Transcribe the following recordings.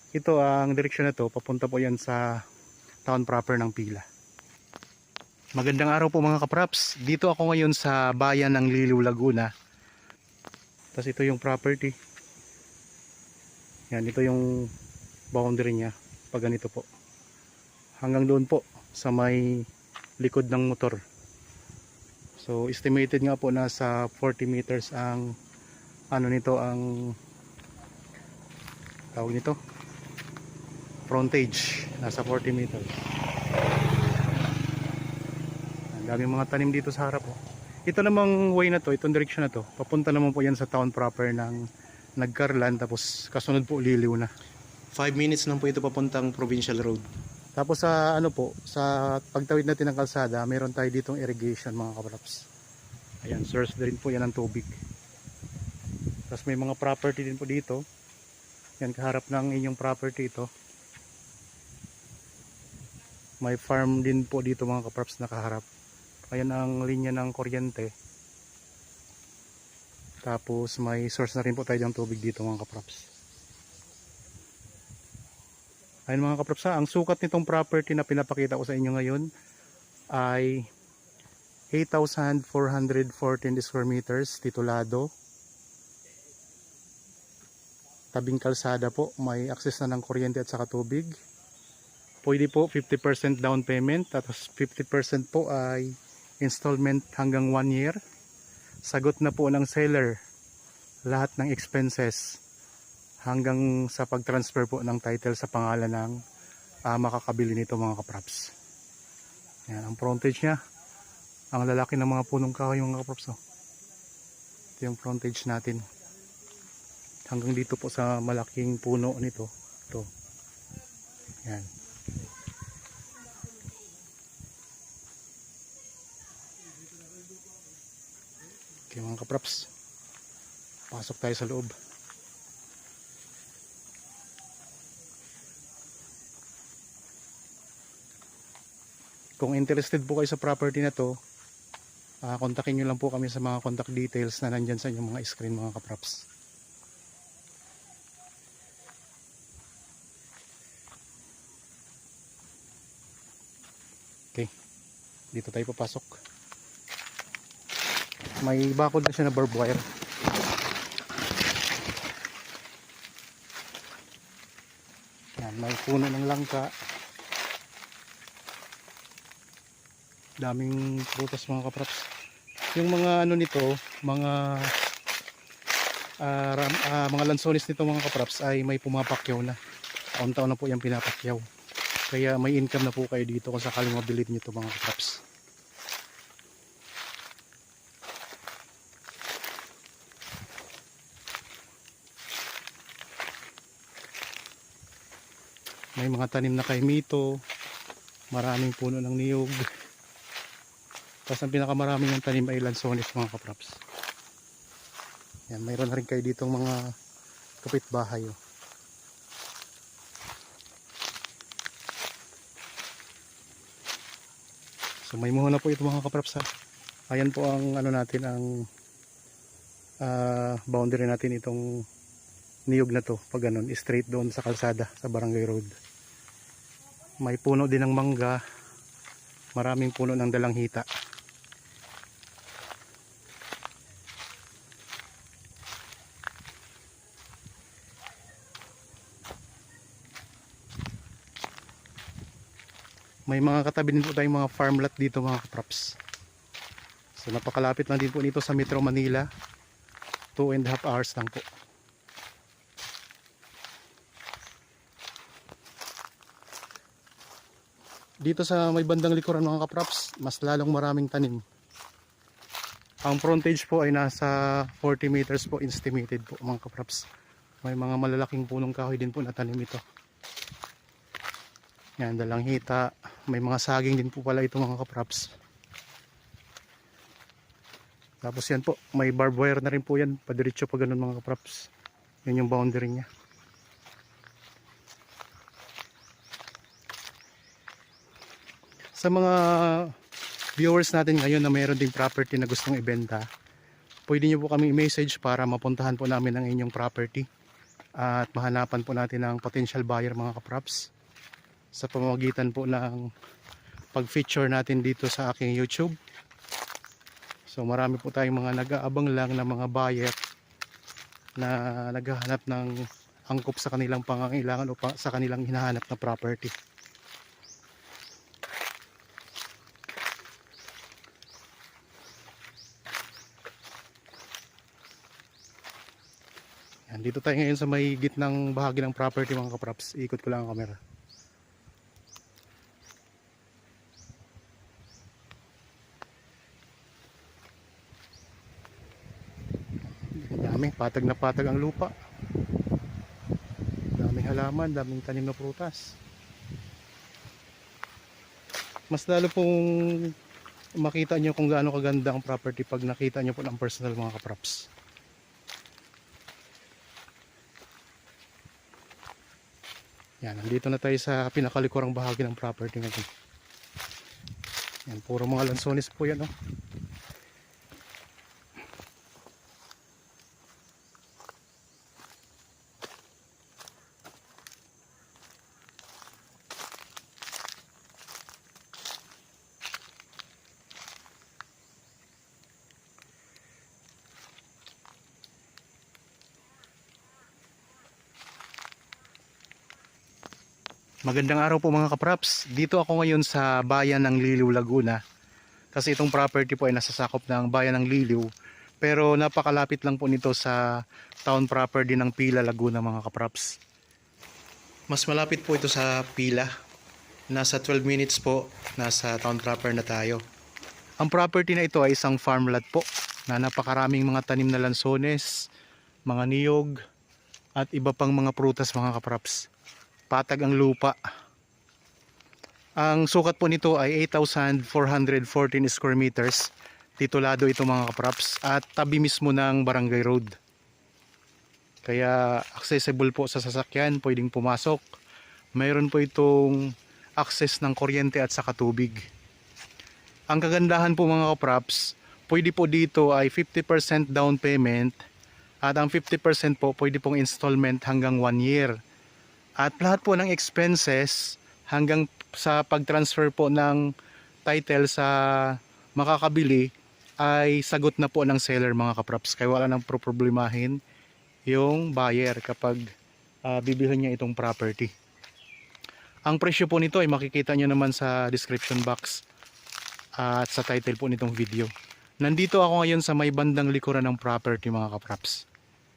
Ito ang direksyon na to, papunta po yan sa town proper ng Pila. Magandang araw po mga kapraps. Dito ako ngayon sa bayan ng Liliw, Laguna. Tapos ito yung property. Yan, ito yung boundary niya. Pag ganito po. Hanggang doon po sa may likod ng motor. So estimated nga po na sa 40 meters ang ano nito, ang tawag nito, frontage. Nasa 40 meters. Ang daming mga tanim dito sa harap. Ito namang way na to, itong direction na to, papunta naman po yan sa town proper ng Nagcarlan, tapos kasunod po Liliw na. 5 minutes lang po ito papuntang provincial road. Tapos sa ano po, sa pagtawid natin ng kalsada, meron tayo ditong irrigation mga kapraps. Ayan, source din po yan ng tubig. Tapos may mga property din po dito. Yan, kaharap ng inyong property ito. May farm din po dito mga kapraps na kaharap. Ayan ang linya ng kuryente. Tapos may source na rin po tayo ng tubig dito mga kapraps. Ayun mga kapraps, ang sukat nitong property na pinapakita ko sa inyo ngayon ay 8,414 square meters, titulado. Tabing kalsada po, may access na ng kuryente at saka tubig. Pwede po 50% down payment, tapos 50% po ay installment hanggang 1 year. Sagot na po ng seller lahat ng expenses hanggang sa pag-transfer po ng title sa pangalan ng makakabili nito mga kapraps. Yan ang frontage niya. Ang lalaki ng mga punong kahoy mga kapraps. Ito yung frontage natin. Hanggang dito po sa malaking puno nito. Ito. Yan. Okay mga kapraps, pasok tayo sa loob. Kung interested po kayo sa property na to, kontakin nyo lang po kami sa mga contact details na nandyan sa inyong mga screen mga kapraps. Okay, dito tayo papasok. May bakod na siya na barbed wire. Yan, may puno ng langka. Daming prutas mga kapraps. Yung mga ano nito, mga mga lansones nito mga kapraps ay may pumapakyaw na. Taon-taon na po yung pinapakyaw. Kaya may income na po kayo dito kung sakaling mabilit nyo ito mga kapraps. May mga tanim na kaimito, maraming puno ng niyog. Tapos ang pinakamaraming ng tanim ay lansones mga kapraps. Yan, mayroon na rin kayo ditong mga kapitbahay. Oh. So may muho na po ito mga kapraps ha. Ayan po ang ano natin, ang boundary natin itong niyog na to. Pag ganun, straight doon sa kalsada, sa barangay road. May puno din ng mangga, maraming puno ng dalanghita. May mga katabi din po tayong mga farm lot dito mga kapraps. So napakalapit lang din po nito sa Metro Manila. 2.5 hours lang po. Dito sa may bandang likuran mga kapraps, mas lalong maraming tanim. Ang frontage po ay nasa 40 meters po estimated po mga kapraps. May mga malalaking punong kahoy din po na tanim ito. Yan, dalanghita. May mga saging din po pala ito mga kapraps. Tapos yan po, may barbed wire na rin po yan. Padiretso pa ganun mga kapraps. Yan yung boundary niya. Sa mga viewers natin ngayon na mayroon ding property na gustong ibenta, pwede nyo po kami i-message para mapuntahan po namin ang inyong property. at mahanapan po natin ng potential buyer mga kapraps sa pamamagitan po ng pag-feature natin dito sa aking YouTube. So marami po tayong mga nag-aabang lang na mga buyer na naghahanap ng angkop sa kanilang pangangailangan o sa kanilang hinahanap na property. Yan, dito tayo ngayon sa may gitnang bahagi ng property mga kapraps. Ikot ko lang ang camera. Dami, patag na patag ang lupa. Daming halaman, daming tanim na prutas. Mas lalo pong makita nyo kung gaano kaganda ang property pag nakita nyo po ng personal mga kapraps. Yan, nandito na tayo sa pinakalikurang bahagi ng property natin. Yan, puro mga lansones po yan, oh. Magandang araw po mga kapraps. Dito ako ngayon sa bayan ng Liliw, Laguna. Kasi itong property po ay nasasakop ng bayan ng Liliw. Pero napakalapit lang po nito sa town property ng Pila, Laguna mga kapraps. Mas malapit po ito sa Pila. Nasa 12 minutes po, nasa town proper na tayo. Ang property na ito ay isang farmland po na napakaraming mga tanim na lansones, mga niyog, at iba pang mga prutas mga kapraps. Patag ang lupa. Ang sukat po nito ay 8,414 square meters. Titulado ito mga kapraps at tabi mismo ng barangay road. Kaya accessible po sa sasakyan, pwedeng pumasok. Mayroon po itong access ng kuryente at saka tubig. Ang kagandahan po mga kapraps, pwede po dito ay 50% down payment at ang 50% po pwede pong installment hanggang 1 year. At lahat po ng expenses hanggang sa pag-transfer po ng title sa makakabili ay sagot na po ng seller mga kapraps. Kaya wala nang problemahin yung buyer kapag bibilhin niya itong property. Ang presyo po nito ay makikita nyo naman sa description box at sa title po nitong video. Nandito ako ngayon sa may bandang likuran ng property mga kapraps.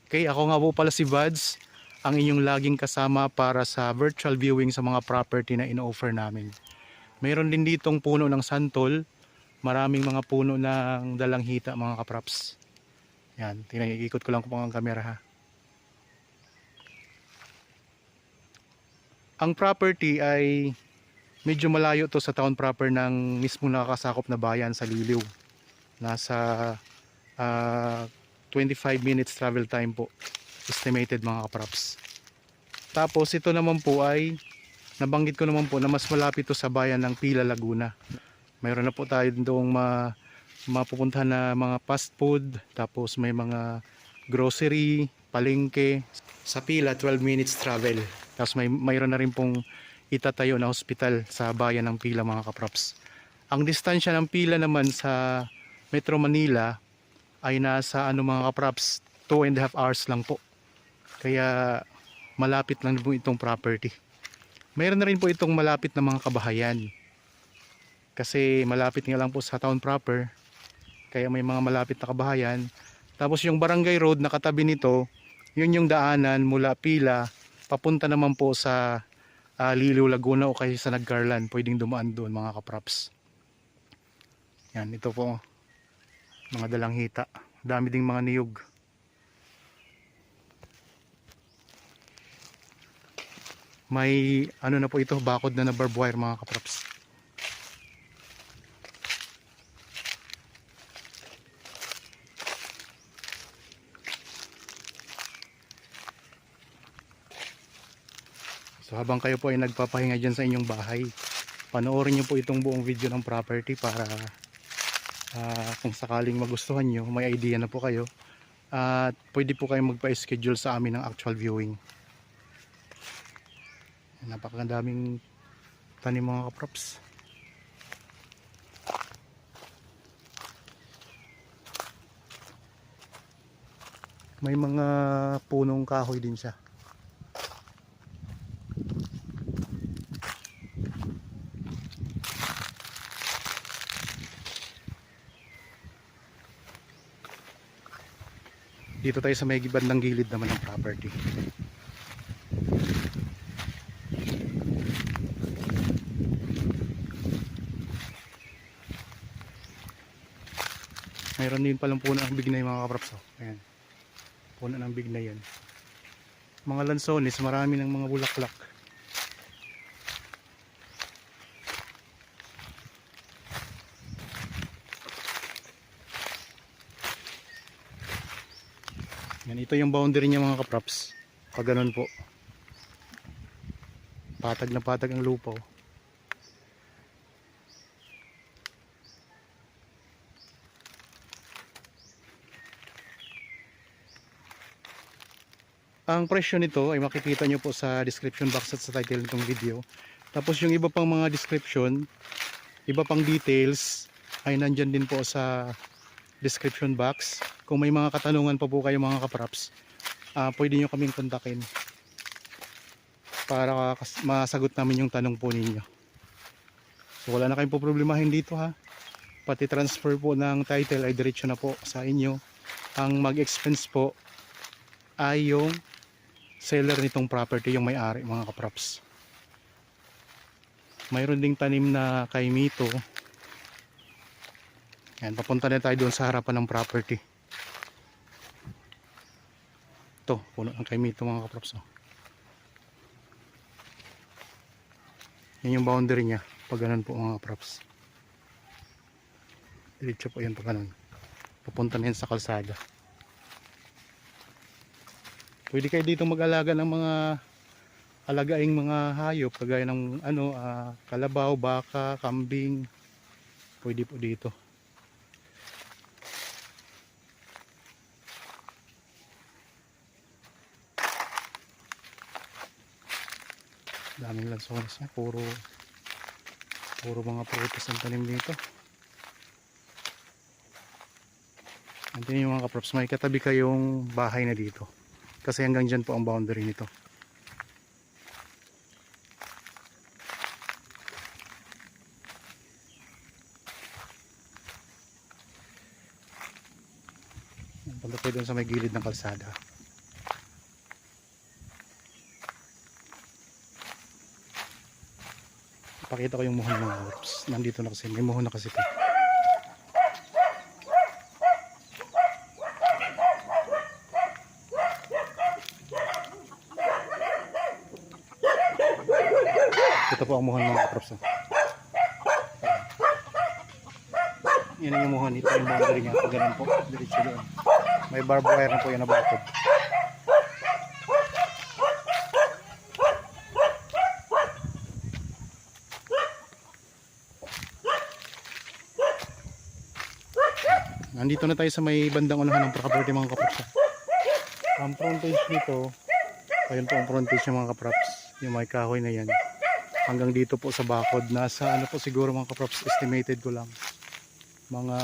Okay, ako nga po pala si Vads, ang inyong laging kasama para sa virtual viewing sa mga property na ino-offer namin. Mayroon din ditong puno ng santol, maraming mga puno ng dalanghita mga kapraps. Yan, ikot ko lang po ang camera ha. Ang property ay medyo malayo to sa town proper ng mismo nakakasakop na bayan sa Liliw. Nasa 25 minutes travel time po estimated mga kapraps. Tapos ito naman po ay nabanggit ko naman po na mas malapit to sa bayan ng Pila, Laguna. Mayroon na po tayo doong mapupuntahan na mga fast food, tapos may mga grocery, palengke. Sa Pila, 12 minutes travel. Tapos mayroon na rin pong itatayo na hospital sa bayan ng Pila mga kapraps. Ang distansya ng Pila naman sa Metro Manila ay nasa mga kapraps 2.5 hours lang po. Kaya malapit lang po itong property. Mayroon na rin po itong malapit na mga kabahayan. Kasi malapit nga lang po sa town proper. Kaya may mga malapit na kabahayan. Tapos yung barangay road na katabi nito, yun yung daanan mula Pila papunta naman po sa Liliw, Laguna o kaya sa Nagcarlan. Pwedeng dumaan doon mga kapraps. Yan, ito po mga dalanghita. Dami ding mga niyog. May na po ito, bakod na barbed wire mga kapraps. So habang kayo po ay nagpapahinga dyan sa inyong bahay, panoorin nyo po itong buong video ng property para kung sakaling magustuhan nyo, may idea na po kayo At pwede po kayong magpa-schedule sa amin ng actual viewing. Napakadaming tanim mga kaprops. May mga punong kahoy din siya. Dito tayo sa may bandang gilid naman ng property. Mayroon din palang puno ng bignay mga kaprops. Ayan. Puno ng bignay yan. Mga lansones, marami ng mga bulaklak. Yan, ito yung boundary niya mga kaprops. Pag ganun po. Patag na patag ang lupa. Ang presyo nito ay makikita nyo po sa description box at sa title nitong video. Tapos yung iba pang mga description, iba pang details ay nandyan din po sa description box. Kung may mga katanungan pa po kayo mga kaprops, pwede nyo kaming kontakin para masagot namin yung tanong po ninyo. So wala na kayong po problemahin dito ha. Pati transfer po ng title ay diretso na po sa inyo. Ang mag-expense po ay yung seller nitong property, yung may-ari mga kaprops. Mayroon ding tanim na kaimito. Yan, papunta na tayo doon sa harapan ng property. Ito, puno ng kaimito mga kaprops. Yan yung boundary niya. Pag ganun po mga kaprops. Diretso po yan pag ganun. Papunta na yan sa kalsada. Pwede kayo dito mag-alaga ng mga alagaing mga hayop kagaya ng kalabaw, baka, kambing. Pwede po dito. Daming lansones niya, puro mga prutas ang tanim dito. Antin yung mga kaprops, may katabi kayong bahay na dito. Kasi hanggang dyan po ang boundary nito. Punta po doon sa may gilid ng kalsada. Pakita ko yung muhon mga kaprops. Nandito na kasi, may muhon na kasi ito. Ito po ang muhon mga kaprops. Yan yung muhon. Ito yung boundary niya. Pag ganun po. Diretso doon. May barbed wire na po yan na bakod. Nandito na tayo sa may bandang unahan ng property mga kaprops. Ang frontage dito, ayun po ang frontage ng mga kaprops. Yung may kahoy na yan. Hanggang dito po sa bakod. Nasa ano po siguro mga kaprops, estimated ko lang. Mga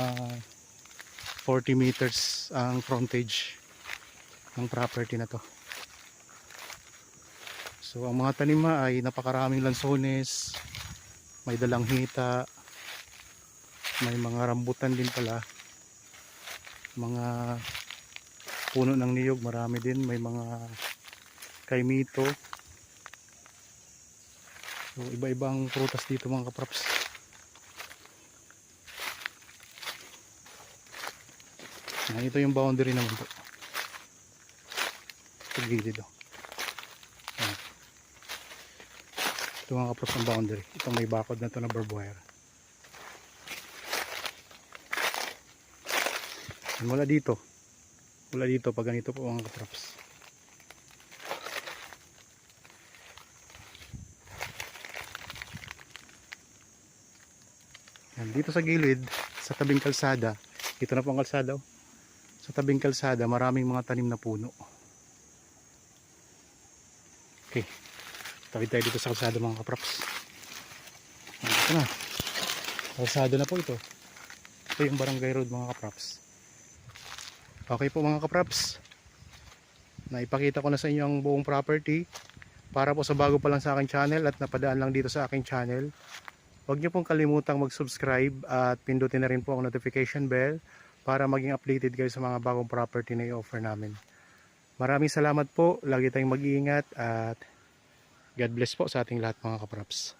40 meters ang frontage ng property na to. So ang mga tanima ay napakaraming lansones, may dalanghita, may mga rambutan din pala, mga puno ng niyog marami din, may mga kaimito. So iba-ibang prutas dito mga kaprops. Ito yung boundary naman po. Ito gilid oh. Ito mga kaprops ang boundary. Itong may bakod na ito na barbed wire. Wala dito pag ganito po mga kaprops. Yan, dito sa gilid sa tabing kalsada, ito na po ang kalsada oh. Sa tabing kalsada, maraming mga tanim na puno. Okay, tawid tayo dito sa kalsada mga kapraps. Ito na, kalsada na po ito. Ito yung barangay road mga kapraps. Okay po mga kapraps, naipakita ko na sa inyo ang buong property. Para po sa bago pa lang sa aking channel at napadaan lang dito sa aking channel, huwag niyo pong kalimutang mag-subscribe at pindutin na rin po ang notification bell para maging updated kayo sa mga bagong property na i-offer namin. Maraming salamat po, lagi tayong mag-iingat at God bless po sa ating lahat mga kapraps.